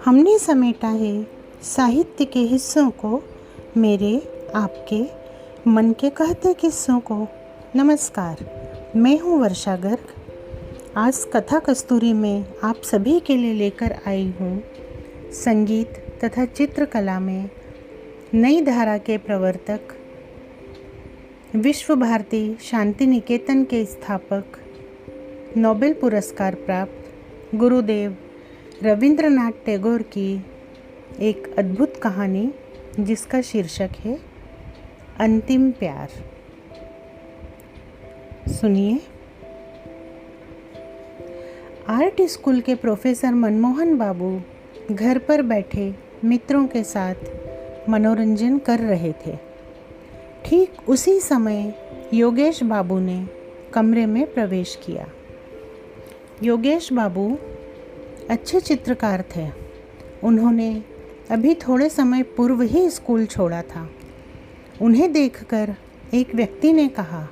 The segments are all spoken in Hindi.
हमने समेटा है साहित्य के हिस्सों को, मेरे आपके मन के कहते किस्सों को। नमस्कार, मैं हूँ वर्षा गर्ग। आज कथा कस्तूरी में आप सभी के लिए लेकर आई हूँ संगीत तथा चित्रकला में नई धारा के प्रवर्तक, विश्व भारती शांति निकेतन के स्थापक, नोबेल पुरस्कार प्राप्त गुरुदेव रविंद्रनाथ टैगोर की एक अद्भुत कहानी जिसका शीर्षक है अंतिम प्यार। सुनिए। आर्ट स्कूल के प्रोफेसर मनमोहन बाबू घर पर बैठे मित्रों के साथ मनोरंजन कर रहे थे। ठीक उसी समय योगेश बाबू ने कमरे में प्रवेश किया। योगेश बाबू अच्छे चित्रकार थे। उन्होंने अभी थोड़े समय पूर्व ही स्कूल छोड़ा था। उन्हें देखकर एक व्यक्ति ने कहा,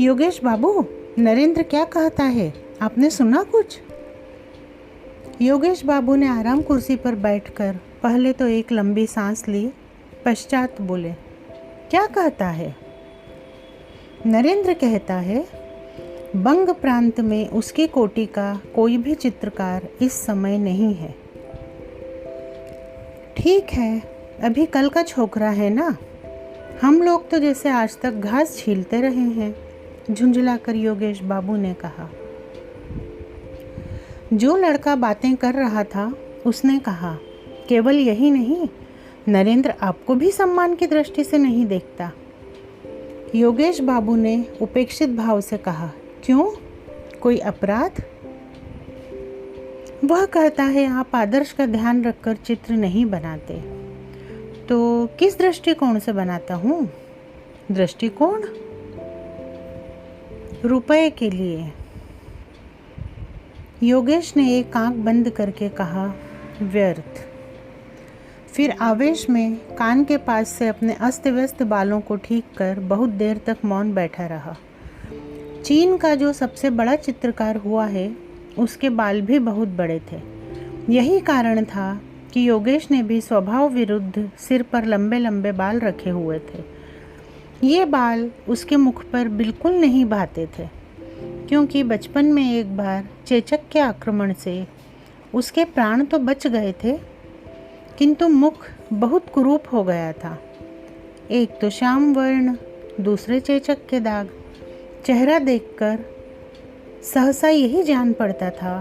योगेश बाबू, नरेंद्र क्या कहता है, आपने सुना कुछ? योगेश बाबू ने आराम कुर्सी पर बैठकर पहले तो एक लंबी सांस ली, पश्चात बोले, क्या कहता है? नरेंद्र कहता है, बंग प्रांत में उसकी कोटि का कोई भी चित्रकार इस समय नहीं है। ठीक है, अभी कल का छोकरा है ना, हम लोग तो जैसे आज तक घास छीलते रहे हैं, झुंझलाकर योगेश बाबू ने कहा। जो लड़का बातें कर रहा था उसने कहा, केवल यही नहीं, नरेंद्र आपको भी सम्मान की दृष्टि से नहीं देखता। योगेश बाबू ने उपेक्षित भाव से कहा, क्यों, कोई अपराध? वह कहता है आप आदर्श का ध्यान रखकर चित्र नहीं बनाते। तो किस दृष्टिकोण से बनाता हूँ? दृष्टिकोण? रुपए के लिए। योगेश ने एक आंख बंद करके कहा, व्यर्थ। फिर आवेश में कान के पास से अपने अस्त व्यस्त बालों को ठीक कर बहुत देर तक मौन बैठा रहा। चीन का जो सबसे बड़ा चित्रकार हुआ है, उसके बाल भी बहुत बड़े थे। यही कारण था कि योगेश ने भी स्वभाव विरुद्ध सिर पर लंबे लंबे बाल रखे हुए थे। ये बाल उसके मुख पर बिल्कुल नहीं भाते थे, क्योंकि बचपन में एक बार चेचक के आक्रमण से उसके प्राण तो बच गए थे, किंतु मुख बहुत कुरूप हो गया था। एक तो श्याम वर्ण, दूसरे चेचक के दाग। चेहरा देखकर सहसा यही जान पड़ता था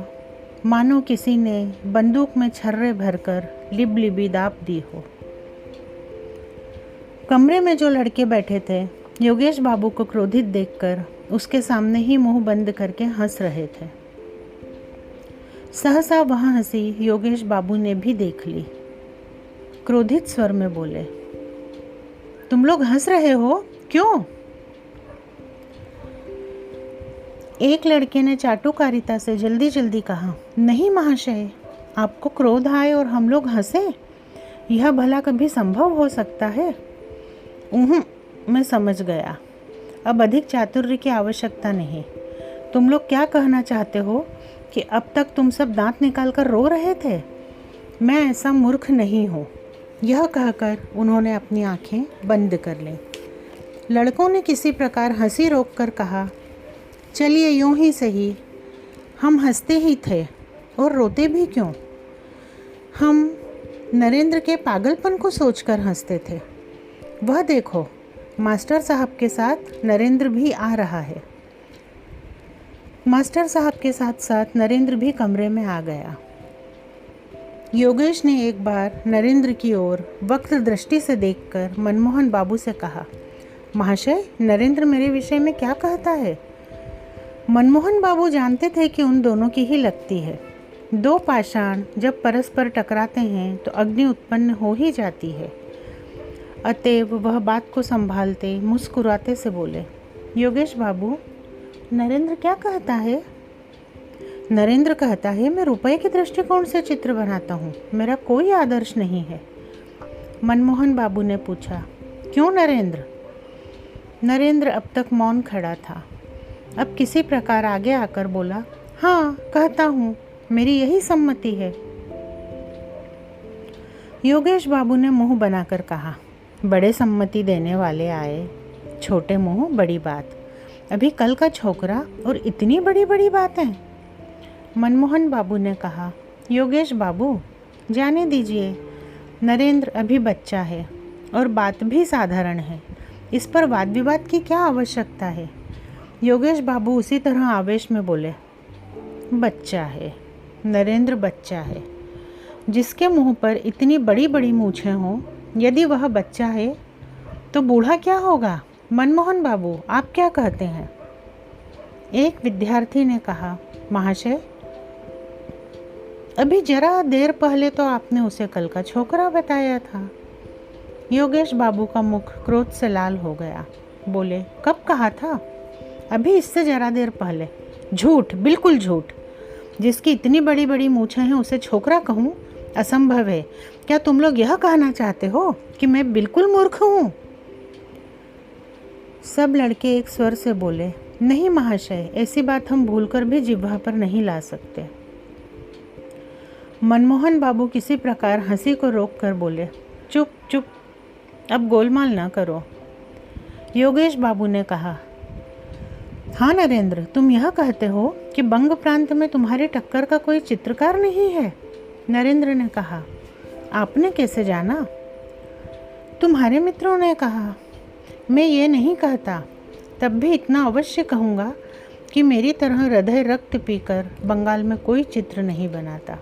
मानो किसी ने बंदूक में छर्रे भरकर लिबलिबी दाप दी हो। कमरे में जो लड़के बैठे थे, योगेश बाबू को क्रोधित देखकर उसके सामने ही मुंह बंद करके हंस रहे थे। सहसा वह हंसी योगेश बाबू ने भी देख ली। क्रोधित स्वर में बोले, तुम लोग हंस रहे हो, क्यों? एक लड़के ने चाटुकारिता से जल्दी जल्दी कहा, नहीं महाशय, आपको क्रोध आए और हम लोग हंसे, यह भला कभी संभव हो सकता है? मैं समझ गया, अब अधिक चातुर्य की आवश्यकता नहीं। तुम लोग क्या कहना चाहते हो कि अब तक तुम सब दांत निकाल कर रो रहे थे? मैं ऐसा मूर्ख नहीं हूँ। यह कहकर उन्होंने अपनी आंखें बंद कर लीं। लड़कों ने किसी प्रकार हंसी रोककर कहा, चलिए यूं ही सही, हम हंसते ही थे और रोते भी क्यों? हम नरेंद्र के पागलपन को सोचकर हंसते थे। वह देखो, मास्टर साहब के साथ नरेंद्र भी आ रहा है। मास्टर साहब के साथ साथ नरेंद्र भी कमरे में आ गया। योगेश ने एक बार नरेंद्र की ओर वक्र दृष्टि से देखकर मनमोहन बाबू से कहा, महाशय, नरेंद्र मेरे विषय में क्या कहता है? मनमोहन बाबू जानते थे कि उन दोनों की ही लगती है। दो पाषाण जब परस्पर टकराते हैं तो अग्नि उत्पन्न हो ही जाती है। अतएव वह बात को संभालते मुस्कुराते से बोले, योगेश बाबू, नरेंद्र क्या कहता है? नरेंद्र कहता है, मैं रुपए के दृष्टिकोण से चित्र बनाता हूँ, मेरा कोई आदर्श नहीं है। मनमोहन बाबू ने पूछा, क्यों नरेंद्र? नरेंद्र अब तक मौन खड़ा था। अब किसी प्रकार आगे आकर बोला, हाँ कहता हूँ, मेरी यही सम्मति है। योगेश बाबू ने मुंह बनाकर कहा, बड़े सम्मति देने वाले आए, छोटे मुंह बड़ी बात। अभी कल का छोकरा और इतनी बड़ी बड़ी बातें। मनमोहन बाबू ने कहा, योगेश बाबू जाने दीजिए, नरेंद्र अभी बच्चा है और बात भी साधारण है, इस पर वाद विवाद की क्या आवश्यकता है। योगेश बाबू उसी तरह आवेश में बोले, बच्चा है, नरेंद्र बच्चा है, जिसके मुंह पर इतनी बड़ी बड़ी मूछें हों, यदि वह बच्चा है तो बूढ़ा क्या होगा। मनमोहन बाबू आप क्या कहते हैं। एक विद्यार्थी ने कहा, महाशय अभी जरा देर पहले तो आपने उसे कल का छोकरा बताया था। योगेश बाबू का मुख क्रोध से लाल हो गया। बोले, कब कहा था। अभी इससे जरा देर पहले। झूठ, बिल्कुल झूठ। जिसकी इतनी बड़ी बड़ी मूछें हैं उसे छोकरा कहूँ, असंभव है। क्या तुम लोग यह कहना चाहते हो कि मैं बिल्कुल मूर्ख हूँ। सब लड़के एक स्वर से बोले, नहीं महाशय, ऐसी बात हम भूलकर भी जिह्वा पर नहीं ला सकते। मनमोहन बाबू किसी प्रकार हंसी को रोक कर बोले, चुप चुप, अब गोलमाल ना करो। योगेश बाबू ने कहा, हाँ नरेंद्र, तुम यह कहते हो कि बंग प्रांत में तुम्हारी टक्कर का कोई चित्रकार नहीं है। नरेंद्र ने कहा, आपने कैसे जाना। तुम्हारे मित्रों ने कहा। मैं ये नहीं कहता, तब भी इतना अवश्य कहूँगा कि मेरी तरह हृदय रक्त पीकर बंगाल में कोई चित्र नहीं बनाता।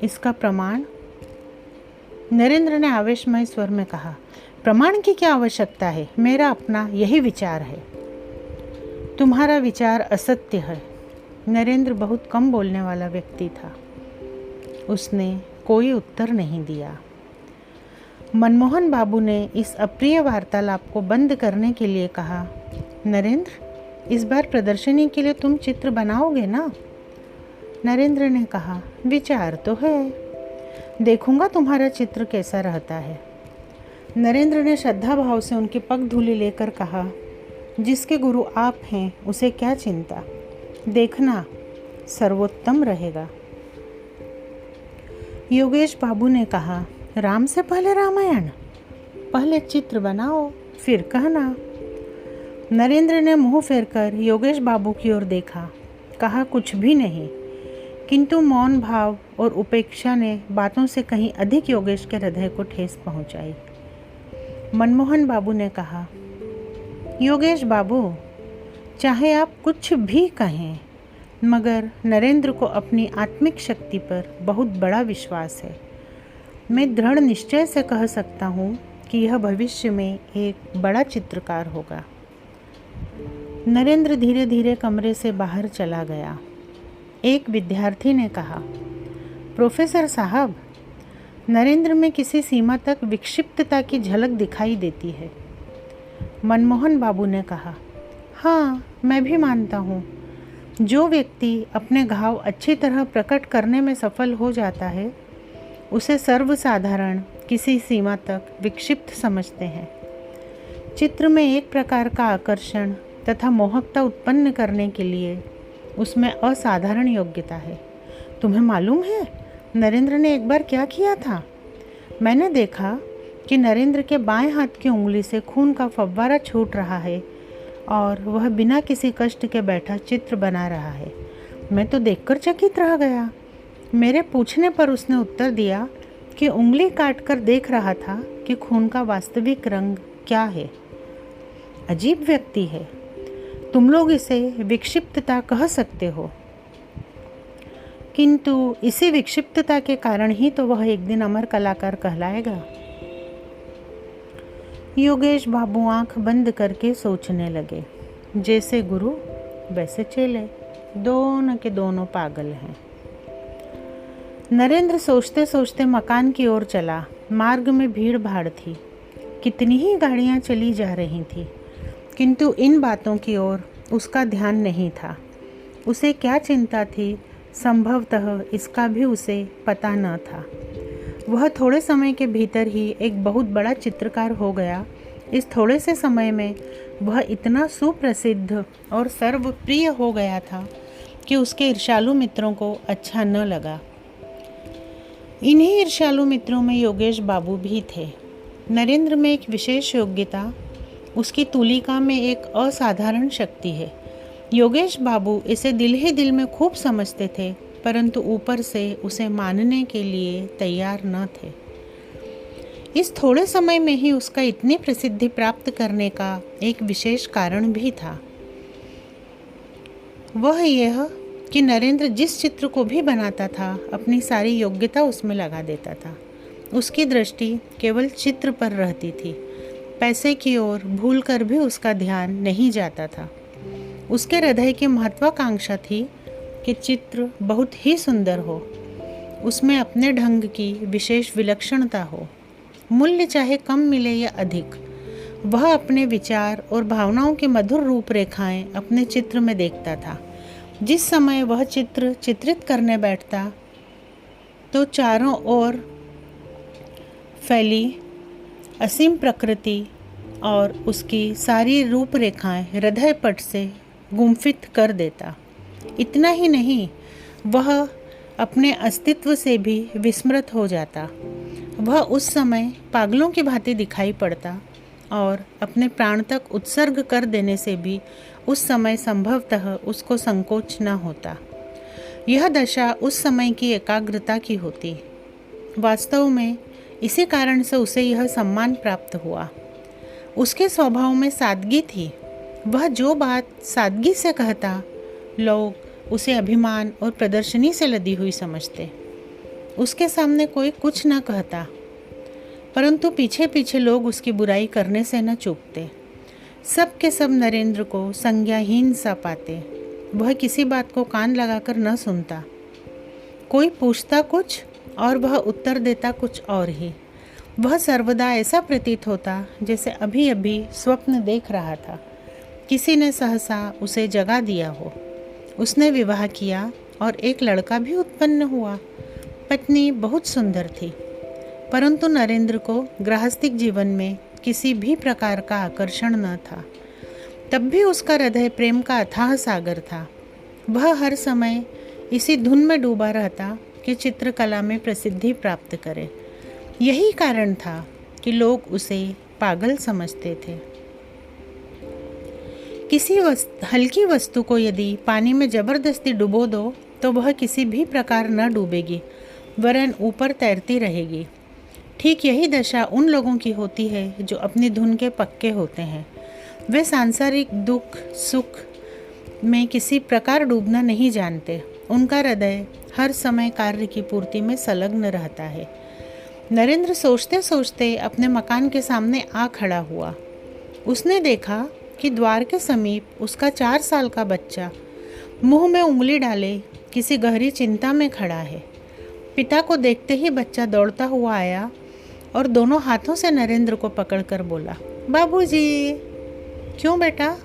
इसका प्रमाण। नरेंद्र ने आवेशमय स्वर में कहा, प्रमाण की क्या आवश्यकता है, मेरा अपना यही विचार है। तुम्हारा विचार असत्य है। नरेंद्र बहुत कम बोलने वाला व्यक्ति था। उसने कोई उत्तर नहीं दिया। मनमोहन बाबू ने इस अप्रिय वार्तालाप को बंद करने के लिए कहा, नरेंद्र, इस बार प्रदर्शनी के लिए तुम चित्र बनाओगे ना। नरेंद्र ने कहा, विचार तो है, देखूंगा तुम्हारा चित्र कैसा रहता है। नरेंद्र ने श्रद्धा भाव से उनकी पगधूलि लेकर कहा, जिसके गुरु आप हैं उसे क्या चिंता, देखना सर्वोत्तम रहेगा। योगेश बाबू ने कहा, राम से पहले रामायण, पहले चित्र बनाओ फिर कहना। नरेंद्र ने मुंह फेरकर योगेश बाबू की ओर देखा, कहा कुछ भी नहीं, किंतु मौन भाव और उपेक्षा ने बातों से कहीं अधिक योगेश के हृदय को ठेस पहुंचाई। मनमोहन बाबू ने कहा, योगेश बाबू, चाहे आप कुछ भी कहें, मगर नरेंद्र को अपनी आत्मिक शक्ति पर बहुत बड़ा विश्वास है। मैं दृढ़ निश्चय से कह सकता हूँ कि यह भविष्य में एक बड़ा चित्रकार होगा। नरेंद्र धीरे धीरे कमरे से बाहर चला गया। एक विद्यार्थी ने कहा, प्रोफेसर साहब, नरेंद्र में किसी सीमा तक विक्षिप्तता की झलक दिखाई देती है। मनमोहन बाबू ने कहा, हाँ, मैं भी मानता हूँ। जो व्यक्ति अपने घाव अच्छी तरह प्रकट करने में सफल हो जाता है, उसे सर्वसाधारण किसी सीमा तक विक्षिप्त समझते हैं। चित्र में एक प्रकार का आकर्षण तथा मोहकता उत्पन्न करने के लिए उसमें असाधारण योग्यता है। तुम्हें मालूम है नरेंद्र ने एक बार क्या किया था। मैंने देखा कि नरेंद्र के बाएं हाथ की उंगली से खून का फव्वारा छूट रहा है और वह बिना किसी कष्ट के बैठा चित्र बना रहा है। मैं तो देखकर चकित रह गया। मेरे पूछने पर उसने उत्तर दिया कि उंगली काटकर देख रहा था कि खून का वास्तविक रंग क्या है। अजीब व्यक्ति है। तुम लोग इसे विक्षिप्तता कह सकते हो, किंतु इसी विक्षिप्तता के कारण ही तो वह एक दिन अमर कलाकार कहलाएगा। योगेश बाबू आंख बंद करके सोचने लगे। जैसे गुरु वैसे चेले, दोनों के दोनों पागल हैं। नरेंद्र सोचते सोचते मकान की ओर चला। मार्ग में भीड़ भाड़ थी, कितनी ही गाड़ियां चली जा रही थी, किंतु इन बातों की ओर उसका ध्यान नहीं था। उसे क्या चिंता थी, संभवतः इसका भी उसे पता न था। वह थोड़े समय के भीतर ही एक बहुत बड़ा चित्रकार हो गया। इस थोड़े से समय में वह इतना सुप्रसिद्ध और सर्वप्रिय हो गया था कि उसके ईर्ष्यालु मित्रों को अच्छा न लगा। इन्हीं ईर्ष्यालु मित्रों में योगेश बाबू भी थे। नरेंद्र में एक विशेष योग्यता, उसकी तुलिका में एक असाधारण शक्ति है। योगेश बाबू इसे दिल ही दिल में खूब समझते थे, परंतु ऊपर से उसे मानने के लिए तैयार न थे। इस थोड़े समय में ही उसका इतनी प्रसिद्धि प्राप्त करने का एक विशेष कारण भी था। वह यह कि नरेंद्र जिस चित्र को भी बनाता था, अपनी सारी योग्यता उसमें लगा देता था। उसकी दृष्टि केवल चित्र पर रहती थी, पैसे की ओर भूल कर भी उसका ध्यान नहीं जाता था। उसके हृदय की महत्वाकांक्षा थी कि चित्र बहुत ही सुंदर हो, उसमें अपने ढंग की विशेष विलक्षणता हो, मूल्य चाहे कम मिले या अधिक। वह अपने विचार और भावनाओं की मधुर रूपरेखाएं अपने चित्र में देखता था। जिस समय वह चित्र चित्रित करने बैठता तो चारों ओर फैली असीम प्रकृति और उसकी सारी रूपरेखाएं हृदय पट से गुम्फित कर देता। इतना ही नहीं, वह अपने अस्तित्व से भी विस्मृत हो जाता। वह उस समय पागलों की भांति दिखाई पड़ता और अपने प्राण तक उत्सर्ग कर देने से भी उस समय संभवतः उसको संकोच न होता। यह दशा उस समय की एकाग्रता की होती। वास्तव में इसी कारण से उसे यह सम्मान प्राप्त हुआ। उसके स्वभाव में सादगी थी। वह जो बात सादगी से कहता, लोग उसे अभिमान और प्रदर्शनी से लदी हुई समझते। उसके सामने कोई कुछ न कहता, परंतु पीछे पीछे लोग उसकी बुराई करने से न चूकते। सब के सब नरेंद्र को संज्ञाहीन सा पाते। वह किसी बात को कान लगाकर न सुनता। कोई पूछता कुछ और वह उत्तर देता कुछ और ही। वह सर्वदा ऐसा प्रतीत होता जैसे अभी अभी स्वप्न देख रहा था। किसी ने सहसा उसे जगा दिया हो। उसने विवाह किया और एक लड़का भी उत्पन्न हुआ। पत्नी बहुत सुंदर थी, परंतु नरेंद्र को गृहस्थिक जीवन में किसी भी प्रकार का आकर्षण न था। तब भी उसका हृदय प्रेम का अथाह सागर था। वह हर समय इसी धुन में डूबा रहता कि चित्रकला में प्रसिद्धि प्राप्त करे। यही कारण था कि लोग उसे पागल समझते थे। किसी हल्की वस्तु को यदि पानी में जबरदस्ती डुबो दो तो वह किसी भी प्रकार न डूबेगी, वरन ऊपर तैरती रहेगी। ठीक यही दशा उन लोगों की होती है जो अपनी धुन के पक्के होते हैं। वे सांसारिक दुख सुख में किसी प्रकार डूबना नहीं जानते। उनका हृदय हर समय कार्य की पूर्ति में संलग्न रहता है। नरेंद्र सोचते सोचते अपने मकान के सामने आ खड़ा हुआ। उसने देखा कि द्वार के समीप उसका 4 साल का बच्चा मुंह में उंगली डाले किसी गहरी चिंता में खड़ा है। पिता को देखते ही बच्चा दौड़ता हुआ आया और दोनों हाथों से नरेंद्र को पकड़कर बोला, बाबूजी। क्यों बेटा?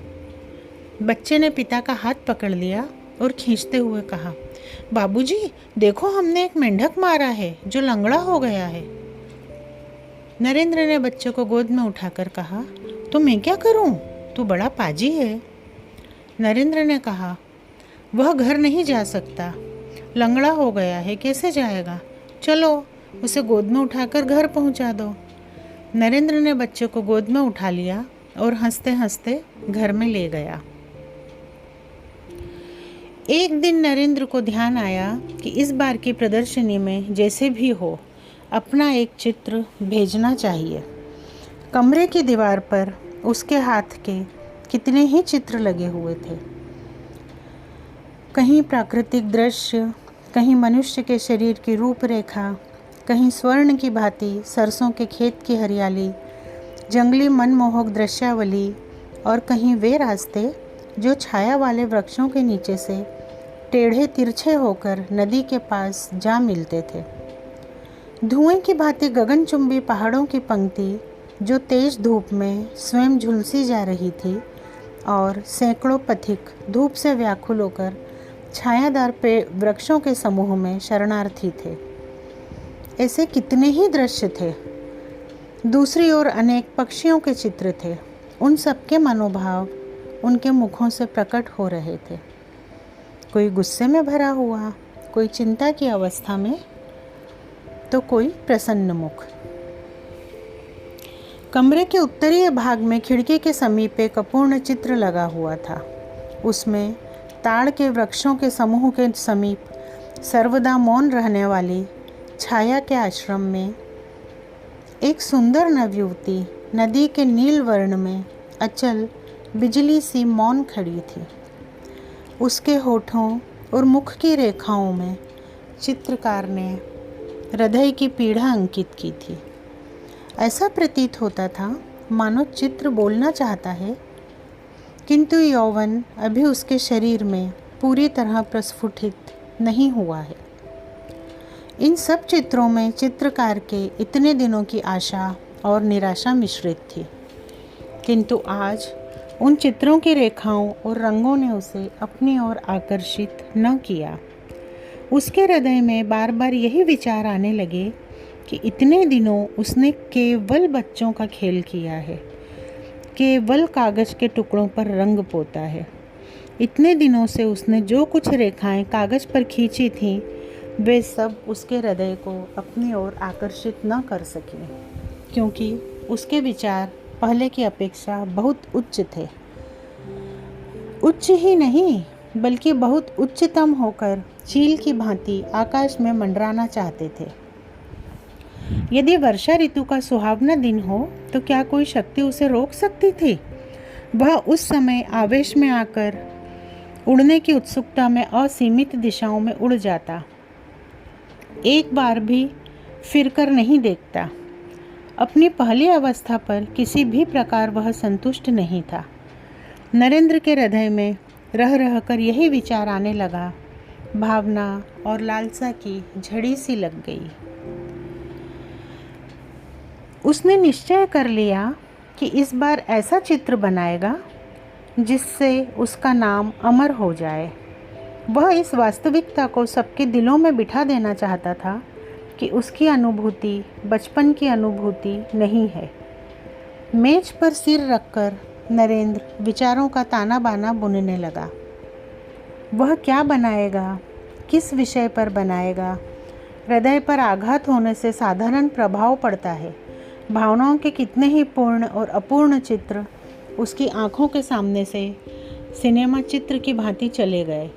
बच्चे ने पिता का हाथ पकड़ लिया और खींचते हुए कहा, बाबूजी देखो, हमने एक मेंढक मारा है जो लंगड़ा हो गया है। नरेंद्र ने बच्चे को गोद में उठाकर कहा, तो मैं क्या करूं? तू बड़ा पाजी है। नरेंद्र ने कहा, वह घर नहीं जा सकता, लंगड़ा हो गया है, कैसे जाएगा? चलो उसे गोद में उठाकर घर पहुंचा दो। नरेंद्र ने बच्चे को गोद में उठा लिया और हंसते हंसते घर में ले गया। एक दिन नरेंद्र को ध्यान आया कि इस बार की प्रदर्शनी में जैसे भी हो अपना एक चित्र भेजना चाहिए। कमरे की दीवार पर उसके हाथ के कितने ही चित्र लगे हुए थे। कहीं प्राकृतिक दृश्य, कहीं मनुष्य के शरीर की रूपरेखा, कहीं स्वर्ण की भांति सरसों के खेत की हरियाली, जंगली मनमोहक दृश्यावली, और कहीं वे रास्ते जो छाया वाले वृक्षों के नीचे से टेढ़े तिरछे होकर नदी के पास जा मिलते थे। धुएं की भांति गगनचुंबी पहाड़ों की पंक्ति जो तेज धूप में स्वयं झुलसी जा रही थी, और सैकड़ों पथिक धूप से व्याकुल होकर छायादार वृक्षों के समूह में शरणार्थी थे। ऐसे कितने ही दृश्य थे। दूसरी ओर अनेक पक्षियों के चित्र थे। उन सबके मनोभाव उनके मुखों से प्रकट हो रहे थे। कोई गुस्से में भरा हुआ, कोई चिंता की अवस्था में, तो कोई प्रसन्न मुख। कमरे के उत्तरीय भाग में खिड़की के समीप एक अपूर्ण चित्र लगा हुआ था। उसमें ताड़ के वृक्षों के समूह के समीप सर्वदा मौन रहने वाली छाया के आश्रम में एक सुंदर नवयुवती नदी के नील वर्ण में अचल बिजली सी मौन खड़ी थी। उसके होठों और मुख की रेखाओं में चित्रकार ने हृदय की पीड़ा अंकित की थी। ऐसा प्रतीत होता था मानो चित्र बोलना चाहता है, किंतु यौवन अभी उसके शरीर में पूरी तरह प्रस्फुटित नहीं हुआ है। इन सब चित्रों में चित्रकार के इतने दिनों की आशा और निराशा मिश्रित थी, किंतु आज उन चित्रों की रेखाओं और रंगों ने उसे अपनी ओर आकर्षित न किया। उसके हृदय में बार बार यही विचार आने लगे कि इतने दिनों उसने केवल बच्चों का खेल किया है, केवल कागज़ के टुकड़ों पर रंग पोता है। इतने दिनों से उसने जो कुछ रेखाएं कागज़ पर खींची थीं, वे सब उसके हृदय को अपनी ओर आकर्षित न कर सके, क्योंकि उसके विचार पहले की अपेक्षा बहुत उच्च थे। उच्च ही नहीं बल्कि बहुत उच्चतम होकर चील की भांति आकाश में मंडराना चाहते थे। यदि वर्षा ऋतु का सुहावना दिन हो तो क्या कोई शक्ति उसे रोक सकती थी? वह उस समय आवेश में आकर उड़ने की उत्सुकता में असीमित दिशाओं में उड़ जाता, एक बार भी फिरकर नहीं देखता। अपनी पहली अवस्था पर किसी भी प्रकार वह संतुष्ट नहीं था। नरेंद्र के हृदय में रह रहकर यही विचार आने लगा। भावना और लालसा की झड़ी सी लग गई। उसने निश्चय कर लिया कि इस बार ऐसा चित्र बनाएगा जिससे उसका नाम अमर हो जाए। वह इस वास्तविकता को सबके दिलों में बिठा देना चाहता था कि उसकी अनुभूति बचपन की अनुभूति नहीं है। मेज पर सिर रखकर नरेंद्र विचारों का ताना बाना बुनने लगा। वह क्या बनाएगा, किस विषय पर बनाएगा? हृदय पर आघात होने से साधारण प्रभाव पड़ता है। भावनाओं के कितने ही पूर्ण और अपूर्ण चित्र उसकी आंखों के सामने से सिनेमा चित्र की भांति चले गए,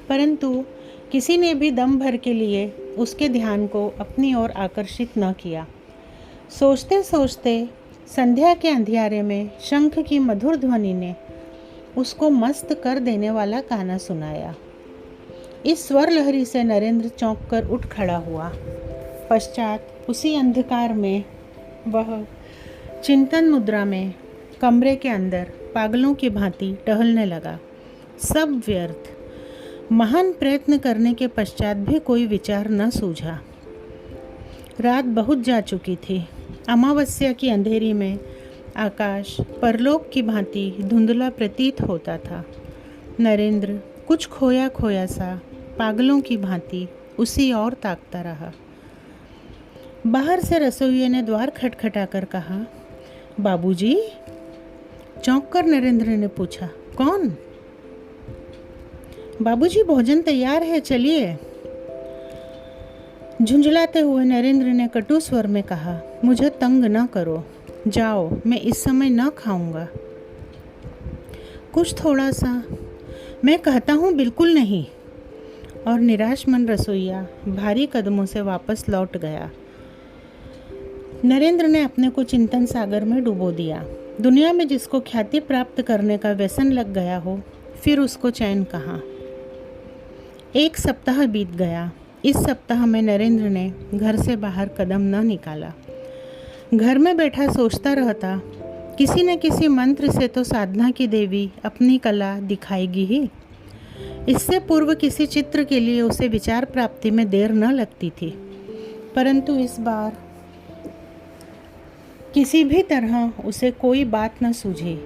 परंतु किसी ने भी दम भर के लिए उसके ध्यान को अपनी ओर आकर्षित न किया। सोचते सोचते संध्या के अंधियारे में शंख की मधुर ध्वनि ने उसको मस्त कर देने वाला गाना सुनाया। इस स्वर लहरी से नरेंद्र चौंक कर उठ खड़ा हुआ। पश्चात उसी अंधकार में वह चिंतन मुद्रा में कमरे के अंदर पागलों की भांति टहलने लगा। सब व्यर्थ। महान प्रयत्न करने के पश्चात भी कोई विचार न सूझा। रात बहुत जा चुकी थी। अमावस्या की अंधेरी में आकाश परलोक की भांति धुंधला प्रतीत होता था। नरेंद्र कुछ खोया खोया सा पागलों की भांति उसी ओर ताकता रहा। बाहर से रसोइये ने द्वार खटखटाकर कहा, बाबूजी। चौंक कर नरेंद्र ने पूछा, कौन? बाबूजी, भोजन तैयार है, चलिए। झुंझलाते हुए नरेंद्र ने कटु स्वर में कहा, मुझे तंग न करो, जाओ, मैं इस समय न खाऊंगा। कुछ थोड़ा सा। मैं कहता हूँ बिल्कुल नहीं। और निराश मन रसोइया भारी कदमों से वापस लौट गया। नरेंद्र ने अपने को चिंतन सागर में डुबो दिया। दुनिया में जिसको ख्याति प्राप्त करने का व्यसन लग गया हो, फिर उसको चैन कहाँ। एक सप्ताह बीत गया। इस सप्ताह में नरेंद्र ने घर से बाहर कदम न निकाला। घर में बैठा सोचता रहता, किसी न किसी मंत्र से तो साधना की देवी अपनी कला दिखाएगी ही। इससे पूर्व किसी चित्र के लिए उसे विचार प्राप्ति में देर न लगती थी, परंतु इस बार किसी भी तरह उसे कोई बात न सूझी।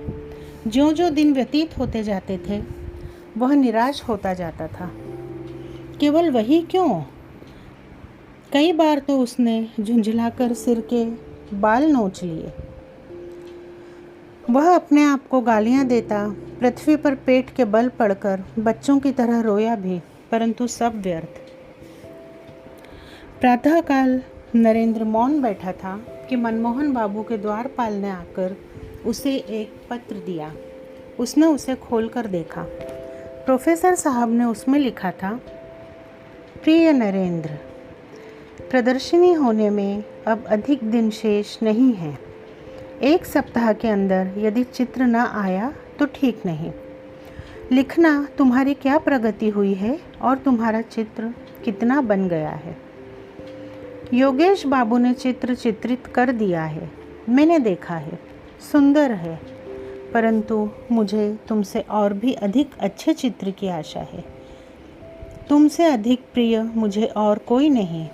ज्यों ज्यों दिन व्यतीत होते जाते थे, वह निराश होता जाता था। केवल वही क्यों, कई बार तो उसने झुंझलाकर सिर के बाल नोच लिए। वह अपने आप को गालियां देता, पृथ्वी पर पेट के बल पड़कर बच्चों की तरह रोया भी, परंतु सब व्यर्थ। प्रातःकाल नरेंद्र मौन बैठा था कि मनमोहन बाबू के द्वारपाल ने आकर उसे एक पत्र दिया। उसने उसे खोलकर देखा। प्रोफेसर साहब ने उसमें लिखा था, प्रिय नरेंद्र, प्रदर्शनी होने में अब अधिक दिन शेष नहीं है। 1 सप्ताह के अंदर यदि चित्र न आया तो ठीक नहीं। लिखना तुम्हारी क्या प्रगति हुई है और तुम्हारा चित्र कितना बन गया है। योगेश बाबू ने चित्र चित्रित कर दिया है, मैंने देखा है, सुंदर है, परंतु मुझे तुमसे और भी अधिक अच्छे चित्र की आशा है। तुमसे अधिक प्रिय मुझे और कोई नहीं।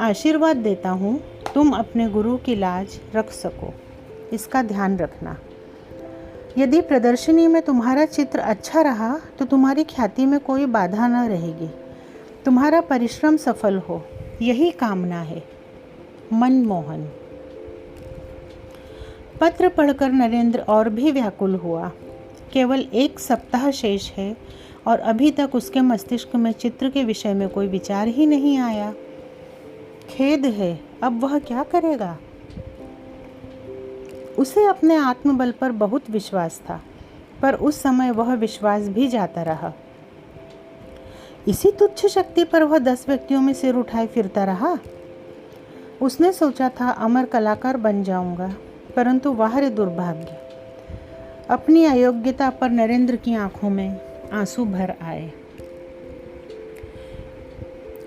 आशीर्वाद देता हूँ तुम अपने गुरु की लाज रख सको, इसका ध्यान रखना। यदि प्रदर्शनी में तुम्हारा चित्र अच्छा रहा तो तुम्हारी ख्याति में कोई बाधा न रहेगी। तुम्हारा परिश्रम सफल हो, यही कामना है। मनमोहन। पत्र पढ़कर नरेंद्र और भी व्याकुल हुआ। केवल 1 सप्ताह शेष है और अभी तक उसके मस्तिष्क में चित्र के विषय में कोई विचार ही नहीं आया। खेद है, अब वह क्या करेगा। उसे अपने आत्मबल पर बहुत विश्वास था, पर उस समय वह विश्वास भी जाता रहा। इसी तुच्छ शक्ति पर वह 10 व्यक्तियों में सिर उठाए फिरता रहा। उसने सोचा था अमर कलाकार बन जाऊंगा, परंतु वाह रे दुर्भाग्य। अपनी अयोग्यता पर नरेंद्र की आंखों में आंसू भर आए।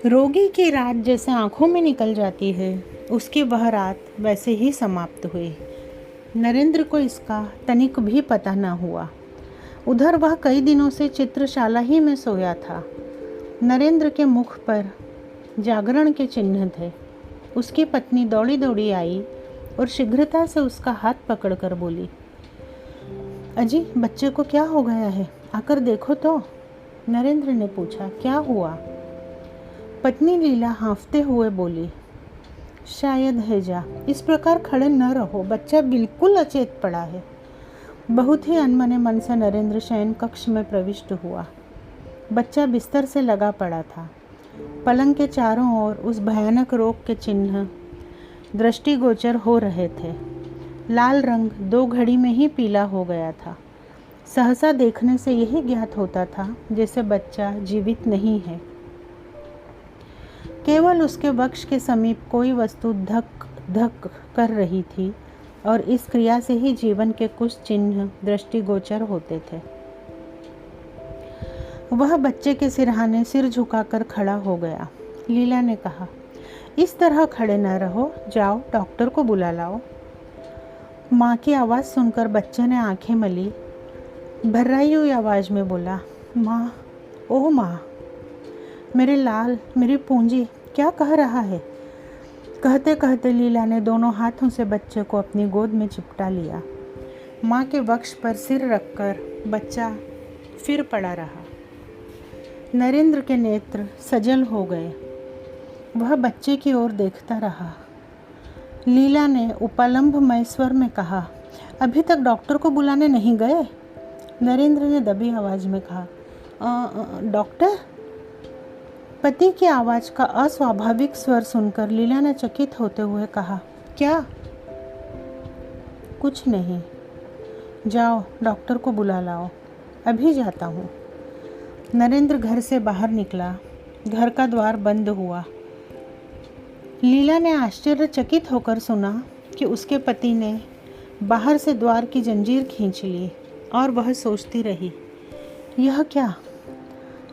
रोगी की रात जैसे आंखों में निकल जाती है, उसकी वह रात वैसे ही समाप्त हुई। नरेंद्र को इसका तनिक भी पता न हुआ। उधर वह कई दिनों से चित्रशाला ही में सोया था। नरेंद्र के मुख पर जागरण के चिन्ह थे। उसकी पत्नी दौड़ी दौड़ी आई और शीघ्रता से उसका हाथ पकड़कर बोली, अजी, बच्चे को क्या हो गया है, आकर देखो तो। नरेंद्र ने पूछा, क्या हुआ। पत्नी लीला हाँफते हुए बोली, शायद हैजा। इस प्रकार खड़े न रहो, बच्चा बिल्कुल अचेत पड़ा है। बहुत ही अनमने मन से नरेंद्र शयन कक्ष में प्रविष्ट हुआ। बच्चा बिस्तर से लगा पड़ा था। पलंग के चारों ओर उस भयानक रोग के चिन्ह दृष्टिगोचर हो रहे थे। लाल रंग 2 घड़ी में ही पीला हो गया था। सहसा देखने से यही ज्ञात होता था जैसे बच्चा जीवित नहीं है। केवल उसके वक्ष के समीप कोई वस्तु धक धक कर रही थी और इस क्रिया से ही जीवन के कुछ चिन्ह दृष्टिगोचर होते थे। वह बच्चे के सिरहाने सिर झुकाकर खड़ा हो गया। लीला ने कहा, इस तरह खड़े न रहो, जाओ डॉक्टर को बुला लाओ। माँ की आवाज़ सुनकर बच्चे ने आंखें मली। भर्राई हुई आवाज़ में बोला, माँ, ओह माँ, मेरे लाल, मेरी पूंजी, क्या कह रहा है। कहते कहते लीला ने दोनों हाथों से बच्चे को अपनी गोद में चिपटा लिया। माँ के वक्ष पर सिर रखकर बच्चा फिर पड़ा रहा। नरेंद्र के नेत्र सजल हो गए। वह बच्चे की ओर देखता रहा। लीला ने उपलम्भमय स्वर में कहा, अभी तक डॉक्टर को बुलाने नहीं गए। नरेंद्र ने दबी आवाज़ में कहा, डॉक्टर। पति की आवाज़ का अस्वाभाविक स्वर सुनकर लीला ने चकित होते हुए कहा, क्या। कुछ नहीं, जाओ डॉक्टर को बुला लाओ, अभी जाता हूँ। नरेंद्र घर से बाहर निकला। घर का द्वार बंद हुआ। लीला ने आश्चर्यचकित होकर सुना कि उसके पति ने बाहर से द्वार की जंजीर खींच ली और वह सोचती रही, यह क्या।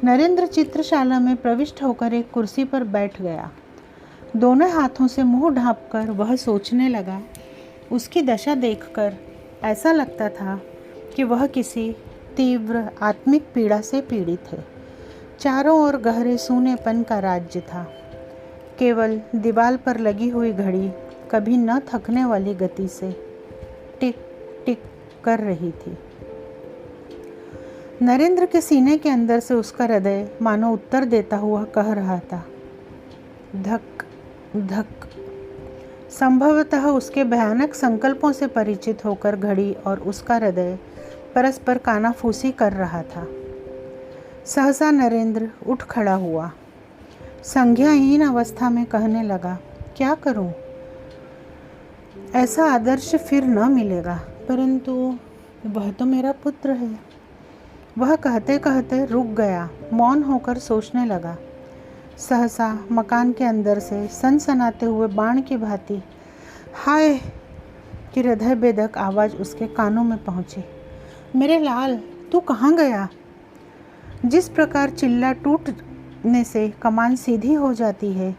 नरेंद्र चित्रशाला में प्रविष्ट होकर एक कुर्सी पर बैठ गया। दोनों हाथों से मुंह ढांपकर वह सोचने लगा। उसकी दशा देखकर ऐसा लगता था कि वह किसी तीव्र आत्मिक पीड़ा से पीड़ित है। चारों ओर गहरे सूनेपन का राज्य था। केवल दीवार पर लगी हुई घड़ी कभी न थकने वाली गति से टिक टिक कर रही थी। नरेंद्र के सीने के अंदर से उसका हृदय मानो उत्तर देता हुआ कह रहा था, धक धक। संभवतः उसके भयानक संकल्पों से परिचित होकर घड़ी और उसका हृदय परस्पर कानाफूसी कर रहा था। सहसा नरेंद्र उठ खड़ा हुआ। संज्ञाहीन अवस्था में कहने लगा, क्या करूं? ऐसा आदर्श फिर न मिलेगा, परंतु वह तो मेरा पुत्र है। वह कहते कहते रुक गया, मौन होकर सोचने लगा। सहसा मकान के अंदर से सनसनाते हुए बाण की भांति हाय की हृदय भेदक आवाज़ उसके कानों में पहुंची। मेरे लाल, तू कहाँ गया? जिस प्रकार चिल्ला टूटने से कमान सीधी हो जाती है,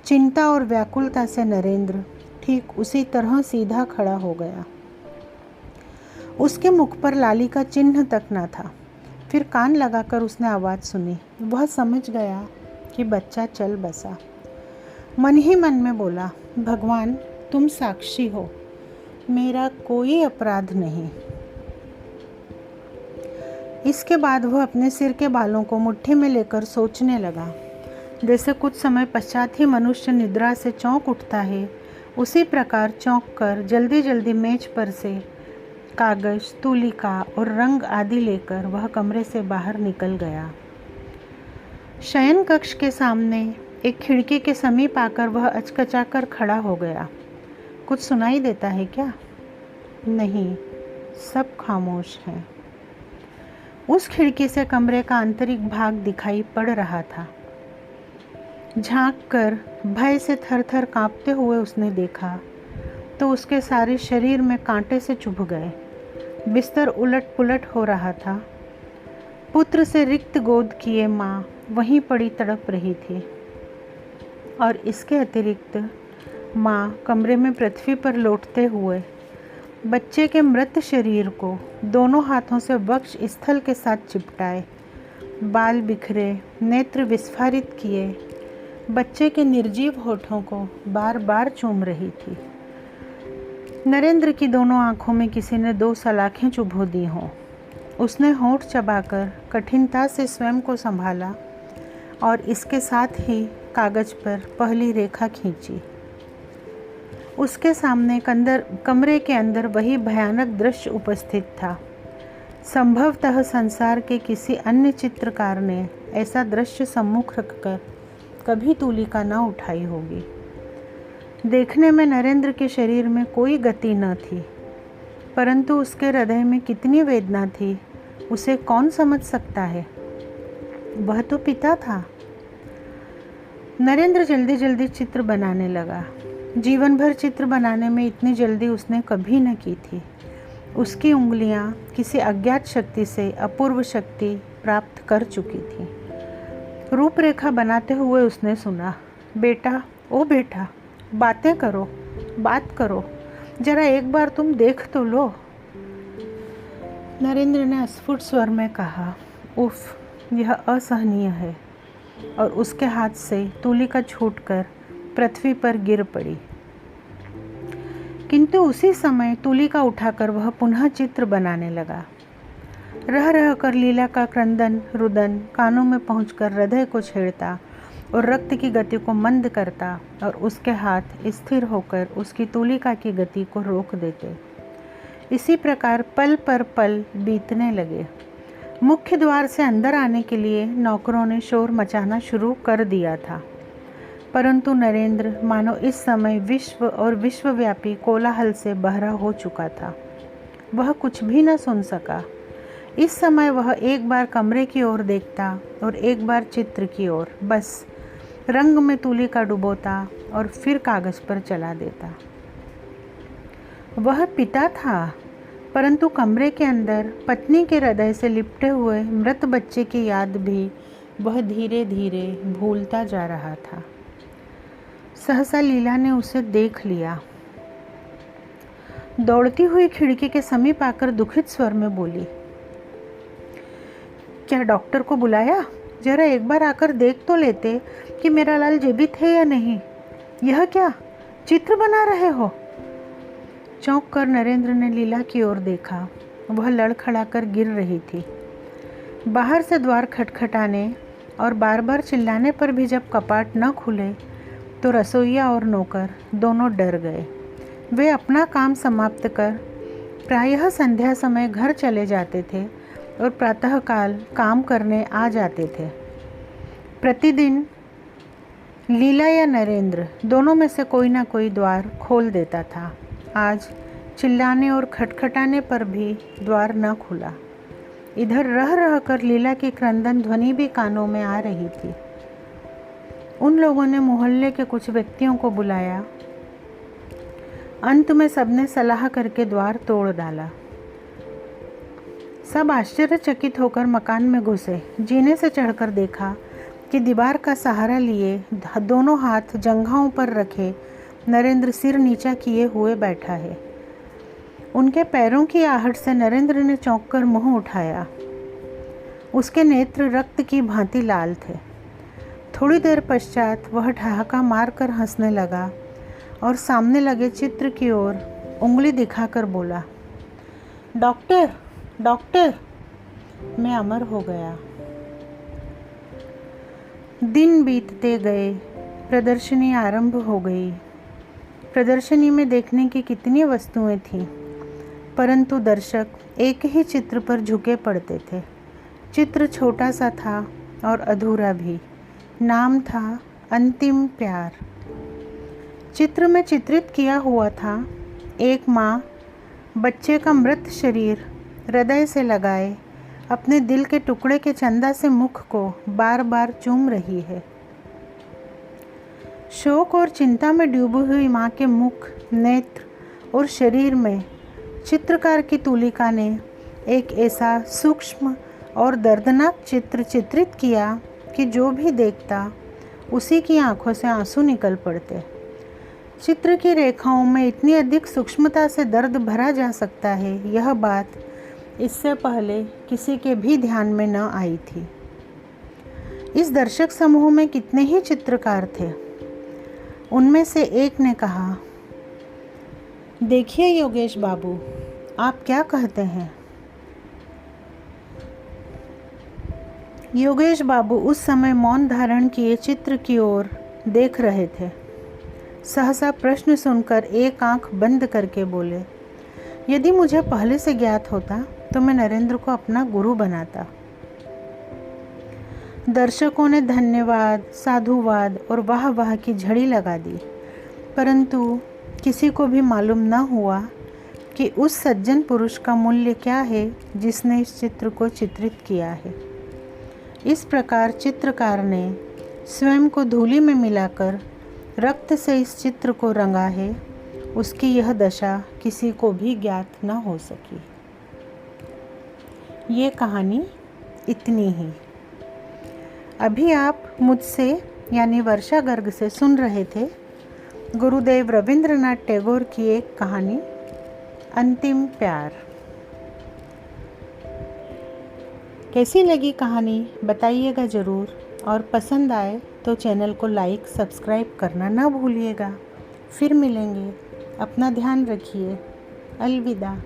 चिंता और व्याकुलता से नरेंद्र ठीक उसी तरह सीधा खड़ा हो गया। उसके मुख पर लाली का चिन्ह तक न था। फिर कान लगाकर उसने आवाज़ सुनी। वह समझ गया कि बच्चा चल बसा। मन ही मन में बोला, भगवान तुम साक्षी हो, मेरा कोई अपराध नहीं। इसके बाद वह अपने सिर के बालों को मुट्ठी में लेकर सोचने लगा। जैसे कुछ समय पश्चात ही मनुष्य निद्रा से चौंक उठता है, उसी प्रकार चौंक कर जल्दी जल्दी मेज पर से कागज, तूलिका और रंग आदि लेकर वह कमरे से बाहर निकल गया। शयन कक्ष के सामने एक खिड़की के समीप आकर वह अचकचाकर खड़ा हो गया। कुछ सुनाई देता है क्या? नहीं, सब खामोश है। उस खिड़की से कमरे का आंतरिक भाग दिखाई पड़ रहा था। झांक कर भय से थर थर कांपते हुए उसने देखा तो उसके सारे शरीर में कांटे से चुभ गए। बिस्तर उलट पुलट हो रहा था। पुत्र से रिक्त गोद किए माँ वहीं पड़ी तड़प रही थी और इसके अतिरिक्त माँ कमरे में पृथ्वी पर लौटते हुए बच्चे के मृत शरीर को दोनों हाथों से वक्ष स्थल के साथ चिपटाए, बाल बिखरे, नेत्र विस्फारित किए, बच्चे के निर्जीव होठों को बार बार चूम रही थी। नरेंद्र की दोनों आंखों में किसी ने 2 सलाखें चुभो दी हों। उसने होंठ चबाकर कठिनता से स्वयं को संभाला और इसके साथ ही कागज पर पहली रेखा खींची। उसके सामने कमरे के अंदर वही भयानक दृश्य उपस्थित था। संभवतः संसार के किसी अन्य चित्रकार ने ऐसा दृश्य सम्मुख रखकर कभी तूलिका न उठाई होगी। देखने में नरेंद्र के शरीर में कोई गति न थी, परंतु उसके हृदय में कितनी वेदना थी उसे कौन समझ सकता है? वह तो पिता था। नरेंद्र जल्दी जल्दी चित्र बनाने लगा। जीवन भर चित्र बनाने में इतनी जल्दी उसने कभी न की थी। उसकी उंगलियां किसी अज्ञात शक्ति से अपूर्व शक्ति प्राप्त कर चुकी थी। रूपरेखा बनाते हुए उसने सुना, बेटा, ओ बेटा, बातें करो, बात करो, जरा एक बार तुम देख तो लो। नरेंद्र ने अस्फुट स्वर में कहा, उफ, यह असहनीय है, और उसके हाथ से तूलिका छूटकर पृथ्वी पर गिर पड़ी। किंतु उसी समय तूलिका उठाकर वह पुनः चित्र बनाने लगा। रह रह कर लीला का क्रंदन रुदन कानों में पहुंचकर हृदय को छेड़ता और रक्त की गति को मंद करता और उसके हाथ स्थिर होकर उसकी तूलिका की गति को रोक देते। इसी प्रकार पल पर पल बीतने लगे। मुख्य द्वार से अंदर आने के लिए नौकरों ने शोर मचाना शुरू कर दिया था, परंतु नरेंद्र मानो इस समय विश्व और विश्वव्यापी कोलाहल से बहरा हो चुका था। वह कुछ भी न सुन सका। इस समय वह एक बार कमरे की ओर देखता और एक बार चित्र की ओर, बस रंग में तूलिका डुबोता और फिर कागज पर चला देता। वह पिता था, परंतु कमरे के अंदर पत्नी के हृदय से लिपटे हुए मृत बच्चे की याद भी वह धीरे धीरे भूलता जा रहा था। सहसा लीला ने उसे देख लिया। दौड़ती हुई खिड़की के समीप आकर दुखित स्वर में बोली, क्या डॉक्टर को बुलाया? जरा एक बार आकर देख तो लेते कि मेरा लाल जीवित है या नहीं। यह क्या चित्र बना रहे हो? चौंक कर नरेंद्र ने लीला की ओर देखा। वह लड़खड़ाकर गिर रही थी। बाहर से द्वार खटखटाने और बार बार चिल्लाने पर भी जब कपाट न खुले तो रसोइया और नौकर दोनों डर गए। वे अपना काम समाप्त कर प्रायः संध्या समय घर चले जाते थे और प्रातःकाल काम करने आ जाते थे। प्रतिदिन लीला या नरेंद्र, दोनों में से कोई ना कोई द्वार खोल देता था। आज चिल्लाने और खटखटाने पर भी द्वार न खुला। इधर रह रह कर लीला की क्रंदन ध्वनि भी कानों में आ रही थी। उन लोगों ने मोहल्ले के कुछ व्यक्तियों को बुलाया। अंत में सबने सलाह करके द्वार तोड़ डाला। सब आश्चर्यचकित होकर मकान में घुसे। जीने से चढ़कर देखा कि दीवार का सहारा लिए दोनों हाथ जंघाओं पर रखे नरेंद्र सिर नीचा किए हुए बैठा है। उनके पैरों की आहट से नरेंद्र ने चौंक कर मुँह उठाया। उसके नेत्र रक्त की भांति लाल थे। थोड़ी देर पश्चात वह ठहाका मारकर हंसने लगा और सामने लगे चित्र की ओर उंगली दिखाकर बोला, डॉक्टर, डॉक्टर। मैं अमर हो गया। दिन बीतते गए। प्रदर्शनी आरंभ हो गई। प्रदर्शनी में देखने की कितनी वस्तुएं थीं, परंतु दर्शक एक ही चित्र पर झुके पड़ते थे। चित्र छोटा सा था और अधूरा भी। नाम था अंतिम प्यार। चित्र में चित्रित किया हुआ था एक माँ बच्चे का मृत शरीर हृदय से लगाए अपने दिल के टुकड़े के चंदा से मुख को बार बार चूम रही है। शोक और चिंता में डूबी हुई माँ के मुख, नेत्र और शरीर में चित्रकार की तुलिका ने एक ऐसा सूक्ष्म और दर्दनाक चित्र चित्रित किया कि जो भी देखता उसी की आंखों से आंसू निकल पड़ते। चित्र की रेखाओं में इतनी अधिक सूक्ष्मता से दर्द भरा जा सकता है, यह बात इससे पहले किसी के भी ध्यान में न आई थी। इस दर्शक समूह में कितने ही चित्रकार थे। उनमें से एक ने कहा, देखिए योगेश बाबू, आप क्या कहते हैं? योगेश बाबू उस समय मौन धारण किए चित्र की ओर देख रहे थे। सहसा प्रश्न सुनकर एक आंख बंद करके बोले, यदि मुझे पहले से ज्ञात होता तो मैं नरेंद्र को अपना गुरु बनाता। दर्शकों ने धन्यवाद, साधुवाद और वाह वाह की झड़ी लगा दी, परंतु किसी को भी मालूम न हुआ कि उस सज्जन पुरुष का मूल्य क्या है जिसने इस चित्र को चित्रित किया है। इस प्रकार चित्रकार ने स्वयं को धूलि में मिलाकर रक्त से इस चित्र को रंगा है। उसकी यह दशा किसी को भी ज्ञात न हो सकी। ये कहानी इतनी ही। अभी आप मुझसे यानी वर्षा गर्ग से सुन रहे थे गुरुदेव रविंद्रनाथ टैगोर की एक कहानी, अंतिम प्यार। कैसी लगी कहानी बताइएगा ज़रूर, और पसंद आए तो चैनल को लाइक सब्सक्राइब करना ना भूलिएगा। फिर मिलेंगे। अपना ध्यान रखिए। अलविदा।